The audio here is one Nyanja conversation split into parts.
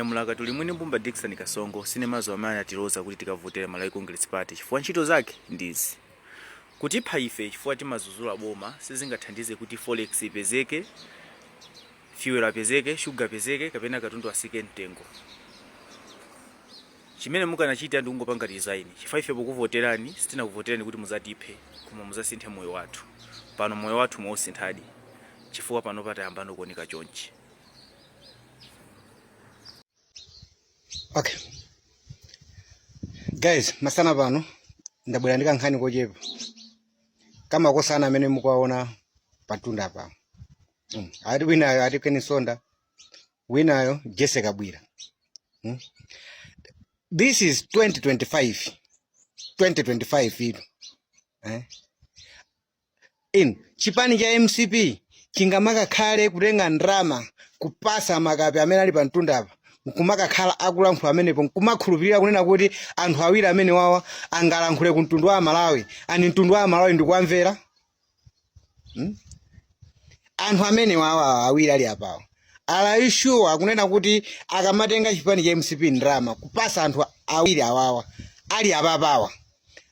Mulaga tuli mwini Mbumba Dickson Kasongo sinemazo amene atiloza kuti tikavotera Malawi Congress Party chifukwa ntchito zake ndizi kutipha ife chifukwa timazuzula boma sizingathandize kuti forex ipezeke, fuel apezeke, sugar apezeke kapena katundu asike mtengo. Chimene mukanachita ndi kungopanga design chifukwa ife pokuvoterani sitinakuvoterani kuti muzatiphe koma muzasinthe moyo wathu. Pano moyo wathu mwosinthadi chifukwa pano patayambano kuoneka chonchi. Okay. Guys, masana pano ndabwera ndikankhani kochepa. Kama kosana amene mukuwaona patunda pa. Ati winayo ati Kenisonda. Winayo Jesse Kabwira. This is 2025. 2025 ilo. Chipani cha MCP chingamaka khale kutenga ndrama kupasa makapi amene ali pantunda apa. Nkumaka khala akulankhula amenepo nkumakhulupirira kunena kuti anthu awiri amene wawa angalankhule ku mtundu wa Malawi ani mtundu wa Malawi ndikuwamvera. Anthu amene wawa awiri ali apawo ala sure akunena kuti akamatenga chipani cha MCP ndrama kupasa anthu awiri awawa ali apapawa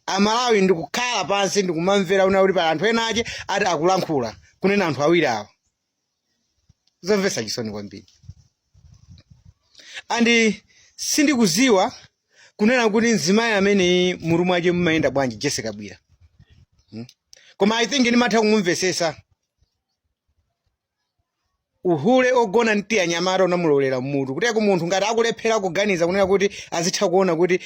Amalawi ndikukhala pansi ndikumamvera una kuti pa anthu ena ache ati akulankhula kunena anthu awiri awa. Zomvetsa chisoni kwambiri. Andi sindikuziwa kunena kuti nzimayi amene muru mwaje mumayenda bwanji Jesse Kabwira. Koma I think ndimatha kumumvesesa. Uhule ogona nti anyamaro namulolera mutu kuti munthu ngati akulephera kuganiza kunena kuti azitha kuona kuti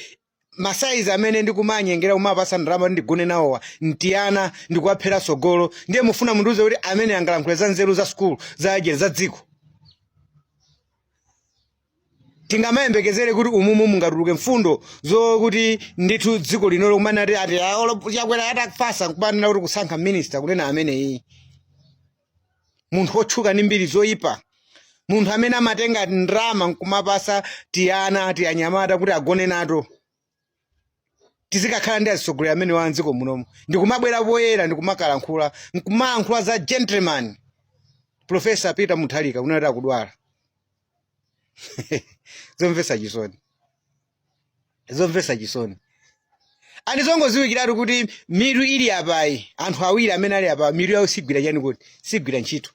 masaiza amene ndikumanyengera kumapasa ndrama ndigone nawowa ntiyana ndikuwaphera sogolo ndiye mufuna munduze kuti amene angalankhule za nzeru za school za ajere za dziko. Tingamayembekezere kuti umumu mungatuluke mfundo zo kuti ndithu dziko linolo kumana ati chakwera atakufasa nkubanira kuti kusankha minister kunena amene iyi. Munthu otchuka ndi mbiri zoyipa. Munthu amene amatenga ndrama nkumapasa tiyana ati anyamata kuti agone nato. Tizikakhala ndi azisogolera amene wa dziko munomu. Ndikumabwera poyera ndikumalankhula nkumalankhula za gentleman. Professor Peter Mutharika kunena kuti akudwala. Zomvetsa chisoni. Zomvetsa chisoni. Ani zongoziwikiratu kuti mitu ili apayi anthu awiri amene ali apa mitu yawo sigwira chani kuti sigwira ntchito.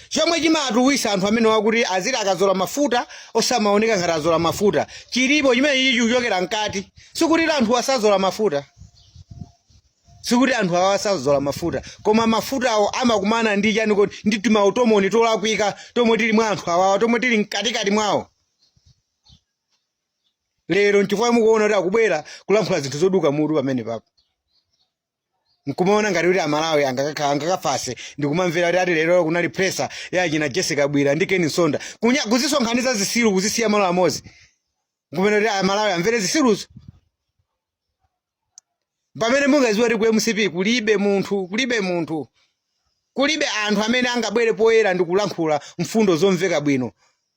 Chomwe chimatuwisa anthu amene wakuti azili akazola mafuta osamaoneka ngati azola mafuta chilipo chimene ichi kuchokera mkati sikuti anthu asazola mafuta. Sikuti anthu awasazola mafuta koma mafuta awo amakumana ndi chani kuti ndi timautomoni tolakwika tomwe tili mwa anthu awawa tomwe tili mkatikati mwawo. Lero nchifukwa mukuona kuti akubwera kulankhula zinthu zoduka mutu pamene papo. Nkumaona ngati kuti Amalawi angakafase ndikumamvera kuti ati lero kunali pressure ya china Jesse Kabwira ndi Kenisonda kuzisonkhaniza zisilu kuzisiya malo amozi. Nkumene kuti Amalawi amvere zisiluzo. Pamene mungaziwa kuti ku MCP kulibe anthu amene angabwere poyera ndikulankhula mfundo zomveka bwino.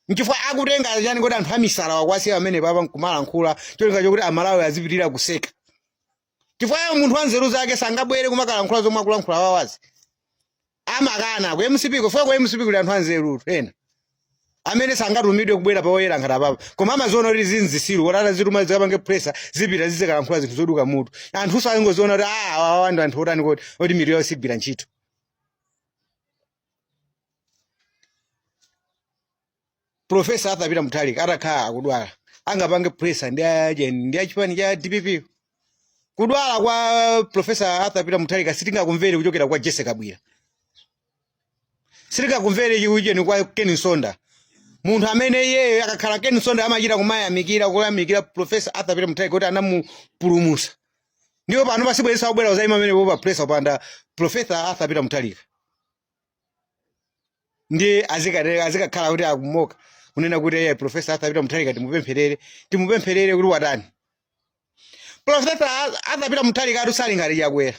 Nchifukwa akutenga chani kuti anthu amisala wakwasiya amene papa nkumalankhula cholinga chokuti Amalawi azipitirira kuseka. Chifukwa munthu wanzeru zake sangabwere kumakalankhula zomwe akulankhula wawazi. Amakana ku MCP kufika ku MCP kuli anthu anzeru ena. Amene sangatumidwe kubwera poyera ngati papa. Koma amaziona kuti zinzisiru wotata zituma zikapange pressure zipita zizikalankhula zinthu zoduka mutu. Anthu sangoziona kuti awa ndi anthu otani kuti mitu yawo sigwira ntchito. Professor Arthur Peter Mutharika atakhala akudwala angapange pressure ndi achipani cha DPP. Kudwala kwa Professor Arthur Peter Mutharika sitingakumvere kuchokera kwa Jesse Kabwira. Sitingakumvere chiwujeni kwa Kenisonda. Munthu amene yeye akakhala Kenisonda amachita kumayamikira Professor Arthur Peter Mutharika kuti anamupulumusa. Ndipo pano pasibweresa kubwera uzaima amene popa pressure upanda Professor Arthur Peter Mutharika. Ndi azikakhala kuti akumoka kunena kuti yeye Professor Arthur Peter Mutharika timupempherere kuti watani. Professor Arthur Peter Mutharika atusali ngati yakwera.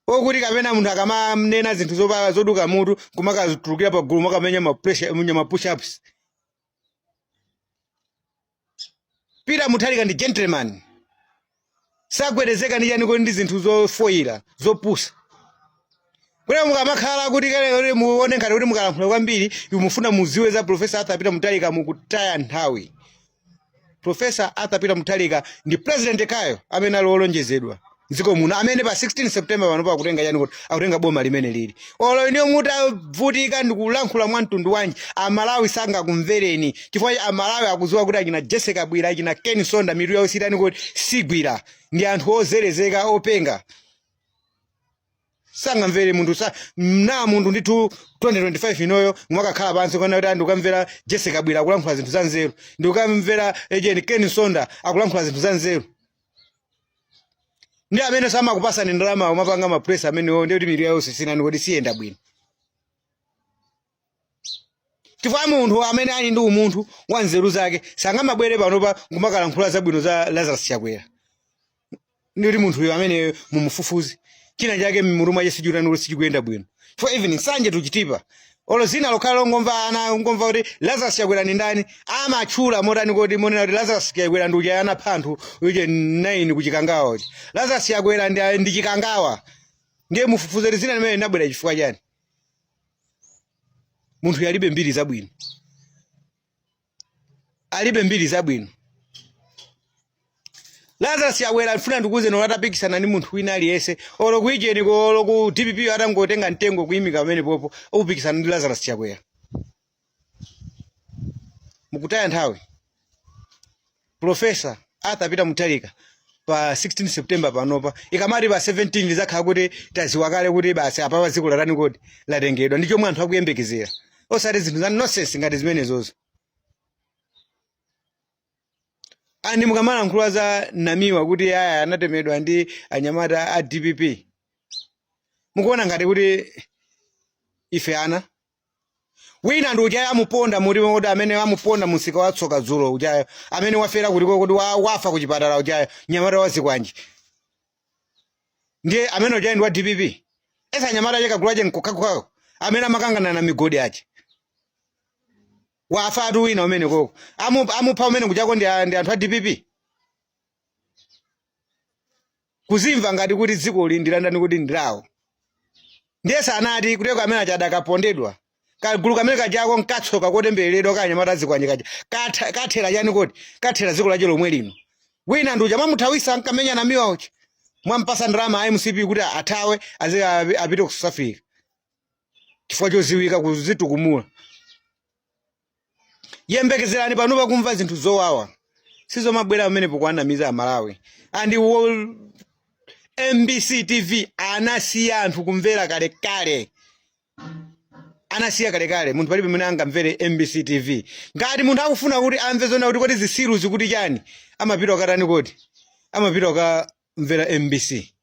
Okuti kapena munthu akamamnena zinthu zoduka mutu kumakazitulukira pa gulu makamenya ma push ups. Peter Mutharika ndi gentleman. Sagwedezeka ndi chani kuti ndi zinthu zofoira zopusa. Kule mukamakhala kuti kale muone ngati kuti mukalankhula kwambiri mufuna muziwe za Professor Arthur Peter Mutharika mukutaya nthawi. Professor Arthur Peter Mutharika ndi President Kayo amene ali olonjezedwa dziko muno amene pa 16 September panopa akutenga yani kuti akutenga boma limene lili. Olo ine mutavutika ndi kulankhula mwa mtundu wanji Amalawi sangakumvereni chifukwa Amalawi akuziwa kuti achina Jessica Bwira achina Ken Sonda mitu yawo sitani kuti sigwira ndi anthu ozerezeka openga. Sangamvere mundu na mundu nditu 2025 inoyo mwakakhala pansi kona kuti andukamvera Jessica Bwira akulankhula zinthu za nzeru ndikamvera Ejeni Ken Sonda akulankhula zinthu za nzeru. Ndi amene sama kupasa ni ndalama umapanga ma press amene wo ndi mitu yawo sisinani kuti siyenda bwino. Chifukwa munthu amene ali ndi umunthu wa nzeru zake sangamabwere panopa kumakalankhula zabwino za Lazarus Chakwera. Ndi munthu uyo amene mumufufuzi china chake mmuruma yesijura nulo sijigwenda bwino. For even nsanje tuchitipa olo zina lokhala ngomva kuti Lazarus Chakwera ni ndani amachula motani kuti monena kuti Lazarus Chakwera ndi ana phanthu uje 9 kuchikangawa uchi. Lazarus Chakwera ndi chikangawa ndiye mufufuze zina limene linabwera chifukwa chani. Munthu yalibe mbiri zabwino. Alibe mbiri zabwino. Lazarus Chakwera mfuna ndikuze no atapikisana ndi munthu wina aliyese olo kuijeni ko olo ku DPP atangotenga mtengo kuyimika pamene popo upikisana ndi Lazarus Chakwera. Mukutaya nthawi. Professor Arthur Peter Mutharika pa 16 September panopa ikamati pa 17 lizakhala kuti taziwa kale kuti basi apa dziko latani kodi latengedwa ndicho anthu akuyembekezera. Osati zinthu za nonsense ngati zimenezozo. Ani mukamala nkhulwa za Namiwa kuti aya anatemedwa ndi anyamata a DPP. Mukuona ngati kuti ife ana wina ndi ujayo amuponda muri modi amene amuponda musika watsoka dzulo ujayo amene wafera kuti wafa ku chipatala ujayo nyamata wazikwanji. Ndiye amene ujayo ndi wa DPP. Esa nyamata yeka gulaje nkokakukako amene amakangana na migodi ache. Wafa atu wina umene koko amupha umene kuchako ndi anthu a DPP. Kuzimva ngati kuti dziko lindilandani kuti ndilawo. Ndiye sanati kuteko amene achadakapondedwa kagulu kamene kachako nkatsoka kotembereredwa kanyamata zikwanje kaja kathera chani koti kathera dziko lache lomwe lino. Wina ndi uja mamuthawisa nkamenya Namiwa uchi mwampasa ndalama a MCP kuti athawe apite ku South Africa chifukwa choziwika kuzitukumula. Yembekezerani panopa kumva zinthu zowawa sizo mabwera amene pokuanamiza Amalawi andi MBC TV anasiya anthu kumvera kale anasiya kale munthu palibe mene angamvere MBC TV. Ngati munthu akufuna kuti amve zona kuti kodi zisiru zikuti chani amapita katani kodi amapita kamvera MBC.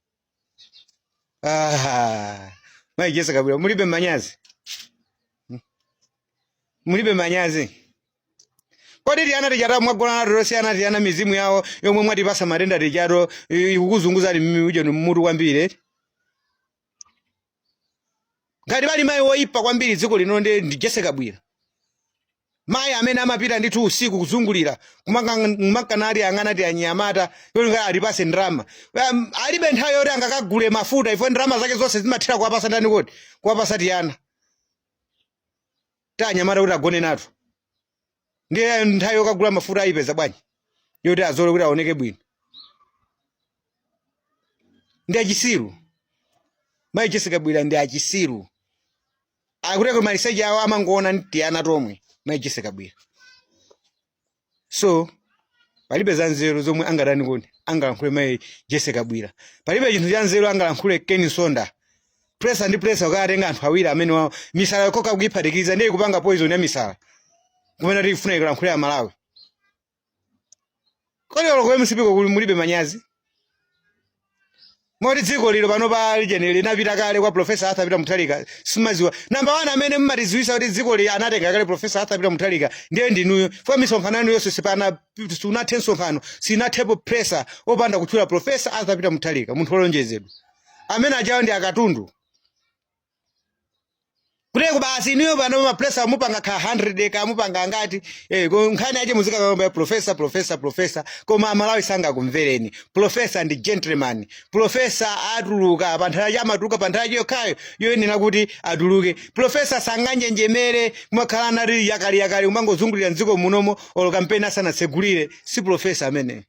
Mai Jessica Bwira mulibe manyazi. Kodi tiana tichata mwagona rosiyana tiana mizimu yawo yomwe mwatipasa matenda tichato ikukuzunguza ali uje mmutu kwambiri. Ngati bali mai woipa kwambiri dziko lino ndi Jessica Bwira. Mai amene amapita ndithu usiku kuzungulira kumakanali angana ti anyamata yonga alipase ndrama. Alibe nthawi yoti angakagule mafuta ifo ndrama zake zonse zimathira kuwapasa ndani kodi kuwapasa tiana. Ta anyamata kuti agone nato. Ndiye nthawi yokagula mafuta ayipeza bwanji yoti azole kuti aoneke bwino. Ndi achisiru. Mai Jessica Bwira ndi achisiru. Akuteko maliseji awo amangoona ntiana tomwe Mai Jessica Bwira. So palibe za nzeru zomwe angatani kodi angalankhule Mai Jessica Bwira. Palibe chinthu cha nzeru angalankhule Ken Sonda. Presa ndi presa ukatenga anthu awiri amene wawo misala yokoka kuyiphatikiza ndiye kupanga poison ya misala. Kumene tifuna ikalankhule Amalawi. Kodi olo kwa MCP ko mulibe manyazi. Moti dziko lilo panopa lijeni linapita kale kwa Professor Arthur Peter Mutharika simaziwa. Number 1 amene mmatiziwisa kuti dziko li anatenga kale Professor Arthur Peter Mutharika ndiye ndinuyo. Kwa misonkhano yonse sipana sunathe nsonkhano sinathepo pressure opanda kuchula Professor Arthur Peter Mutharika munthu olonjezedwa. Amene ajawo ndi akatundu. Kuteko basi niyo pano mapresa mupanga ka 100 ka mupanga ngati nkhani aje muzika kamba professor koma Malawi sanga kumvereni. Professor ndi gentleman. Professor atuluka panthawi amatuka panthawi yokhayo yoyenera kuti atuluke. Professor sanganje njemere kumakhala nali yakali umangozungulira nziko munomo olo kampeni asanasegulire si professor amene.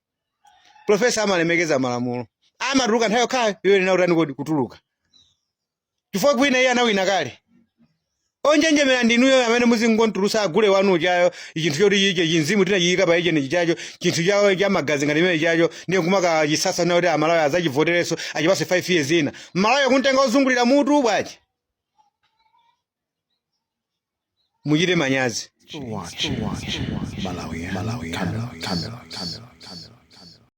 Professor amalemekeza malamulo. Amatuluka nthawi yokhayo yoyenera utani kodi kutuluka. Chifukwa kwina iye anawina kale. Onjenjemera ndinuyo amene muzingontulusa agule wanu chayo chinthu choti iche chinzimu tinachiyika pa iche chacho chinthu chawo cha magazi ngati imene chacho ndiye kumaka chisasa nawo kuti Amalawi azachivotereso achipase 5 years ina. Malawi kuntenga uzungulira mutu bwachi. Muchite manyazi. Malawi.